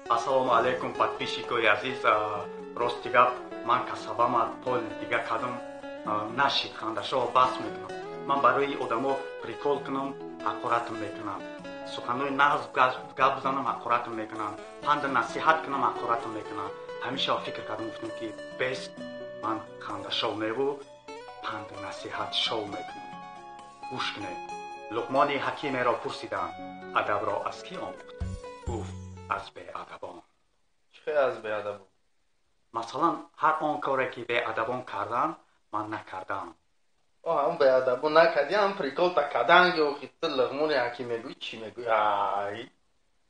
Ассалому алейкум, подписчики азиз. Рости гап, ман касабам аз пол дига кадам нашид хандашо бас мекунам. Ман барои одамо прикол кунам, ҳақоратам мекунам. Суханои нағз гап бизанам, ҳақоратам мекунам. Панд насиҳат кунам, ҳақоратам мекунам. ҳамеша фикр кардам гуфтам ки бест ман хандашо меву панд насиҳат шоу мекунам. гӯш кунед. луқмони ҳакимеро пурсиданд, адабро аз ки омӯхт? гуфт аз беадабон. چه از بیادبون؟ مثلا هر آن کاری که بیادبان کردن من نکردم. هم بیادبون نکردی هم پریکول تا کدنگ و خیط لغمون یکی میگوی چی میگوی آی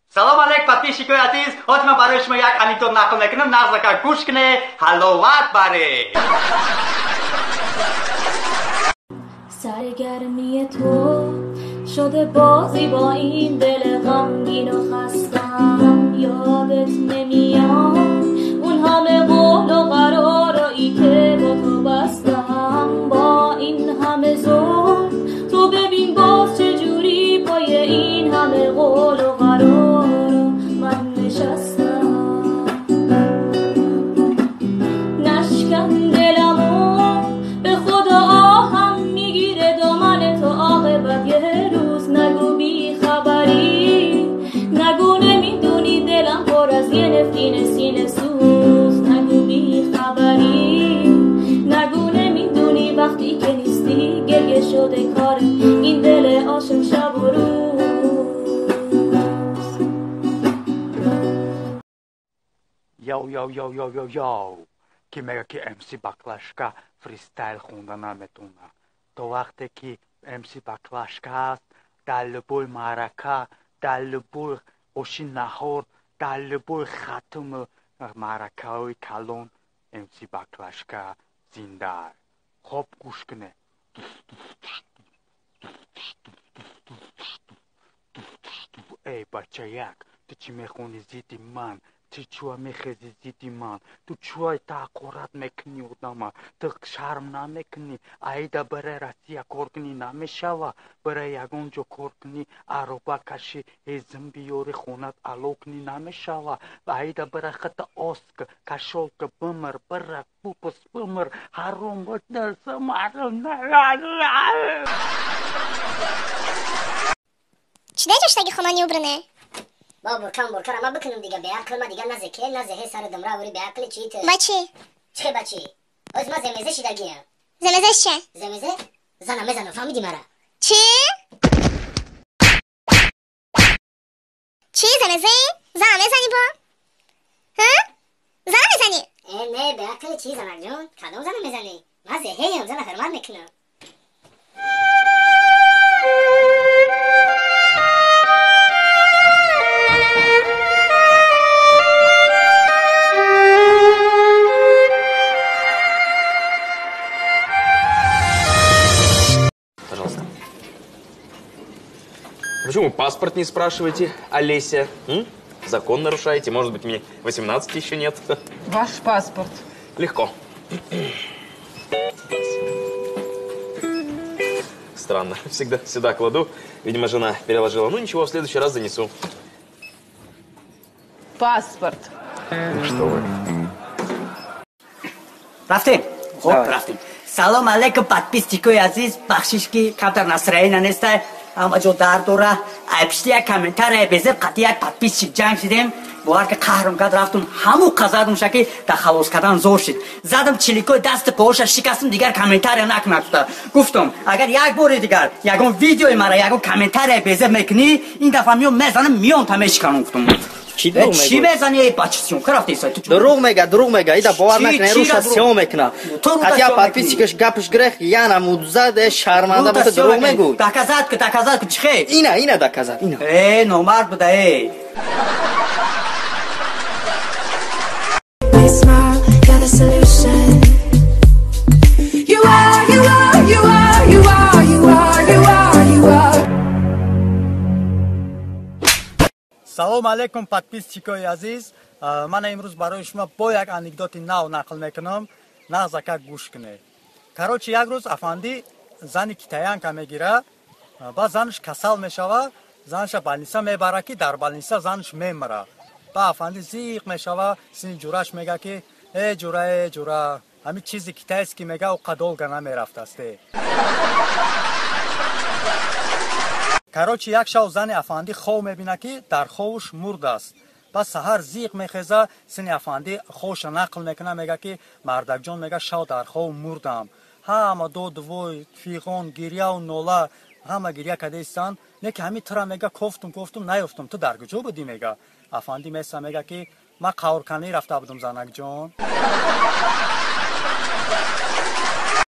سلام علیک подписчики عزیز. حتما برای شما یک انیکدوت نقل میکنم، نزدیک گوش کنه، حلاوت بره. سرگرمی تو شده بازی با این دل غمگین و خستم. یادت نمیاد اون همه قول و قرارایی که با تو بستم. با این همه زور تو ببین باز چجوری پای این همه قول و قرار من نشستم. نشکن دلمو به خدا آهم میگیره دامن تو عاقبت یه روز. نگو بی خبری، نگو نمیدونی دلم پر از یه نفرین سینه سوز. نگو بی خبری، نگو نمیدونی وقتی که نیستی گریه شده کار این دل عاشق شب و روز. یو که میگه که امسی بکلاشکا فریستایل خوندن نمیتونه. تو وقتی که امسی بکلاشکا است در لبوی معرکه، در لبوی خوشی نهار، در لبوی ختم معرکه های کلان امسی بکلاشکا زنده. خوب گوش کنه. ای بچه یک، تو چی میخونی زیدی من؟ تو چوه میخیزی زیدی من؟ تو چوه تحقیرات میکنی آدم؟ تو شرم نمیکنی؟ ایده برای روسیه کار کنی نمیشوه؟ برای یگان جا کار کنی عربه کشی ازم بیاری خونت علو کنی نمیشوه؟ و ایده برای خط آسک کشال که بمر برای پوپس بمر حرام بود درسه مردم. چی جاش نگی خمانی وبرنه؟ با برکن اما بکنم دیگه به عقل ما دیگه نزکه نزهه سر دمرا وری به عقل چی ته بچه چه بچه از ما زمزه شی دگیم زمزش چه؟ زمزه زنم فهمیدی مرا چی؟ چی زمزه؟ زنم زنی با؟ ها؟ زنم زنی؟ نه به عقل چی زنم جون کدوم زنم میزنی ما زهه هم زنم فرمان میکنم Почему паспорт не спрашиваете, Олеся? Закон нарушаете? Может быть, мне 18 еще нет? Ваш паспорт. Легко. Странно. Всегда сюда кладу. Видимо, жена переложила. Ну, ничего, в следующий раз занесу. Паспорт. Что вы? رفتیم خب رفتیم سلام علیکم подписчики عزیز بخشش که کمتر настроение نیست اما جو در دوره پشت یک کامنتار بزر قطعی یک подписчик جمع شدیم باور که قهرم کرد رفتم همون قضا میشه که در خلاص کردن زور شد زدم چلیکوی دست پاوش شکستم دیگر کامنتار نکنه گفتم اگر یک بار دیگر یگون ویدیوی مرا یگون کامنتار بزر میکنی این دفعه میزنم میام تمش کنم گفتم چی بزنی ای بچه‌سون کرافتی سایت دروغ میگه ایدا باور نکنه روش سیام میکنه حتیا подписчикش گپش گرخ یانا مودزاده شرمنده بود دروغ میگو доказать که چخه اینا доказать اینا ای نومرد بوده ای سلام علیکم подписчики عزیز. من امروز برای شما با یک انیکدوت نو نقل میکنم، نزدیک گوش کنید. короче یک روز افندی زنی که تاянка میگیره بعد زنش کسل میشوه، زنش بالنیسا میبره که در بالنیسا زنش میمیره. ба афанди зиқ мешава сини ҷураш мега ки ҷура ҳамин чизи китайст ки мега у қадолга намерафтасте. карочи як шав зани афанди хов мебина ки дар ховуш мурдааст. бас саҳар зиқ мехеза сини афанди ховша нақл мекуна мега ки мардакҷон мега шав дар хов мурдам. ҳама доду вой фиғон гирьяу нола ҳама гирья кардеистанд. неки ҳамин тира мега кофтум наёфтум. ту дар куҷо будӣ мега? афанди меса мега ки ман қаврканӣ рафта будум занакҷон.